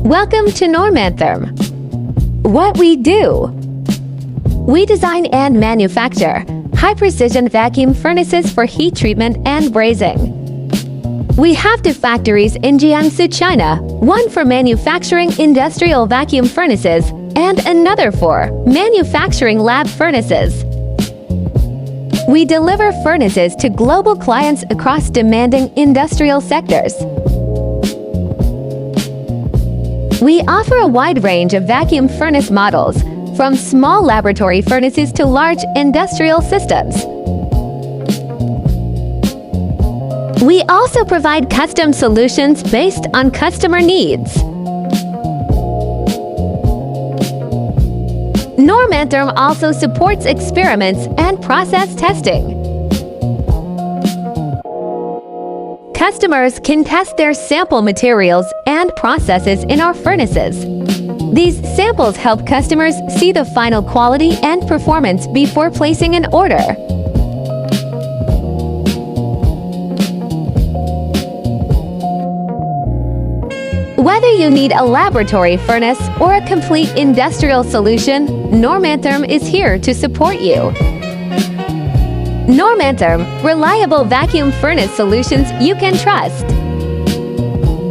Welcome to Normantherm. What we do: we design and manufacture high-precision vacuum furnaces for heat treatment and brazing. We have two factories in Jiangsu, China, one for manufacturing industrial vacuum furnaces and another for manufacturing lab furnaces. We deliver furnaces to global clients across demanding industrial sectors. We offer a wide range of vacuum furnace models, from small laboratory furnaces to large industrial systems. We also provide custom solutions based on customer needs. Normantherm also supports experiments and process testing. Customers can test their sample materials and processes in our furnaces. These samples help customers see the final quality and performance before placing an order. Whether you need a laboratory furnace or a complete industrial solution, Normantherm is here to support you. Normantherm, reliable vacuum furnace solutions you can trust.